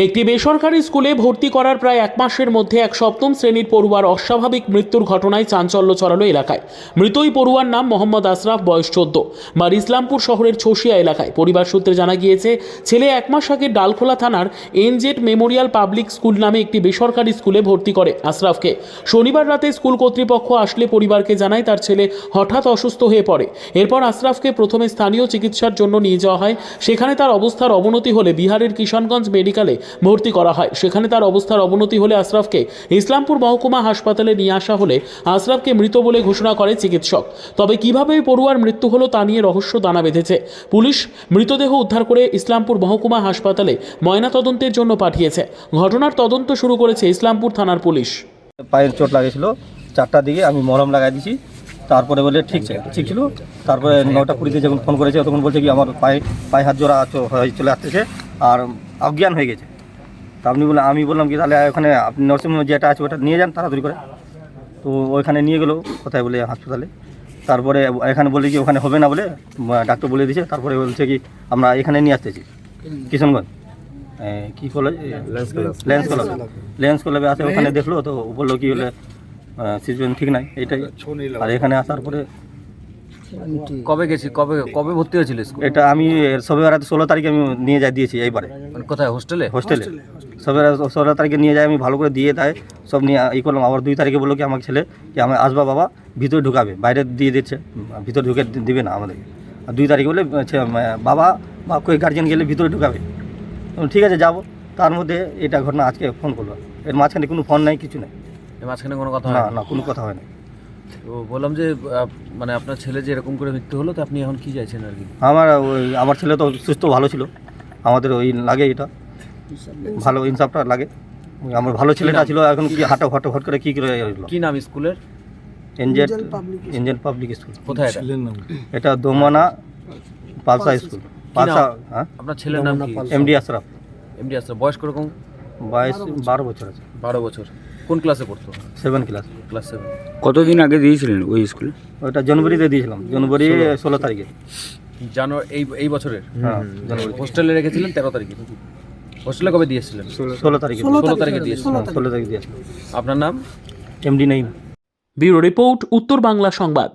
একটি বেসরকারি স্কুলে ভর্তি করার প্রায় এক মাসের মধ্যে এক সপ্তম শ্রেণীর পড়ুয়ার অস্বাভাবিক মৃত্যুর ঘটনায় চাঞ্চল্য ছড়ালো এলাকায়। মৃত ওই পড়ুয়ার নাম মোহাম্মদ আশরাফ, বয়স 14, বাড়ি ইসলামপুর শহরের ছসিয়া এলাকায়। পরিবার সূত্রে জানা গিয়েছে, ছেলে এক মাস আগে ডালখোলা থানার এনজেড মেমোরিয়াল পাবলিক স্কুল নামে একটি বেসরকারি স্কুলে ভর্তি করে আশরাফকে। শনিবার রাতে স্কুল কর্তৃপক্ষ আসলে পরিবারকে জানায় তার ছেলে হঠাৎ অসুস্থ হয়ে পড়ে। এরপর আশরাফকে প্রথমে স্থানীয় চিকিৎসার জন্য নিয়ে যাওয়া হয়। সেখানে তার অবস্থার অবনতি হলে বিহারের কিষানগঞ্জ মেডিকেলে ভর্তি করা হয়। সেখানে তার অবস্থার অবনতি হলে আশরাফকে ইসলামপুর মহকুমা হাসপাতালে নিয়ে আসা হলে আশরাফকে মৃত বলে ঘোষণা করে চিকিৎসক। তবে কিভাবে ওই পড়ুয়ার মৃত্যু হলো তা নিয়ে রহস্য দানা বেঁধেছে। পুলিশ মৃতদেহ উদ্ধার করে ইসলামপুর মহকুমা হাসপাতালে ময়নাতদন্তের জন্য পাঠিয়েছে। ঘটনার তদন্ত শুরু করেছে ইসলামপুর থানার পুলিশ। পায়ের চোট লাগিয়েছিল, 4টার দিকে আমি মলম লাগাই দিয়েছি। তারপরে বলে ঠিক ছিল। তারপরে 9টা 20-তে যখন ফোন করেছে তখন বলছে কি আমার পায়ে হাত জোড়া চলে আসতেছে আর অজ্ঞান হয়ে গেছে। তা আমি বললাম কি তাহলে ওখানে আপনি নার্সিংহোমে যেটা আছে ওটা নিয়ে যান তাড়াতাড়ি করে। তো ওইখানে নিয়ে গেলো, কোথায় বলে হাসপাতালে। তারপরে এখানে বলে কি ওখানে হবে না বলে ডাক্তার বলে দিয়েছে। তারপরে বলছে কি আমরা এখানে নিয়ে আসতেছি কিষানগঞ্জ কী কলেজ, লেন্স ক্লাবে আসে। ওখানে দেখলো তো বললো কি হলে সিচুয়েশন ঠিক নাই এইটাই। আর এখানে আসার পরে কবে গেছি, কবে ভর্তি হয়েছিল স্কুল? এটা আমি সবে রাতে 16 তারিখে আমি নিয়ে দিয়েছি এইবারে। মানে কোথায়, হোস্টেলে? সবে 16 তারিখে নিয়ে যাই আমি, ভালো করে দিয়ে তাই সব নিয়ে করলাম। আবার 2 তারিখে বললো কি আমার ছেলে যে আমি আসবা বাবা, ভিতরে ঢুকাবে, বাইরে দিয়ে দিচ্ছে, ভিতরে ঢুকে দিবে না আমাদেরকে। আর 2 তারিখে বলে বাবা বা কই গার্জেন গেলে ভিতরে ঢুকাবে। ঠিক আছে যাবো। তার মধ্যে এটা ঘটনা আজকে ফোন করলো। এর মাঝখানে কোনো ফোন নাই, কিছু নাই। এর মাঝখানে কোনো কথা না, কোনো কথা হয় না। তো বললাম যে মানে আপনার ছেলে যে এরকম করে মৃত্যু হলো, তো আপনি এখন কি চাইছেন আর কি? আমার ছেলে তো সুস্থ ভালো ছিল, আমাদের ওই লাগে এটা ভালো ইনসাফটা লাগে। আমার ভালো ছেলেটা ছিল, এখন কি হট করে কি করে এলো। কি নাম স্কুলের? NZ public school. কোথায় এটা? এটা দোমানা পালসা স্কুল। পালসা। হ্যাঁ, আপনার ছেলের নাম কি? এমডি আশরাফ। এমডি আশরাফ। বয়স কিরকম? বয়স 12 বছর আছে। 12 বছর। কোন ক্লাসে পড়তো? 7 ক্লাস। ক্লাস 7। কতদিন আগে দিয়েছিলেন ওই স্কুলে? ওইটা জানুয়ারিতে দিয়েছিলাম, জানুয়ারি 16 তারিখে। জানুয়ারি এই বছরের? হ্যাঁ, জানুয়ারি। হোস্টেলে রেখেছিলেন 13 তারিখে। হোস্টেলে কবে দিয়েছিলেন? 16 তারিখে। 16 তারিখে দিয়েছিলেন। 16 তারিখে দিয়েছিলাম। আপনার নাম? এমডি নেই। ব্যুরো রিপোর্ট, উত্তর বাংলা সংবাদ।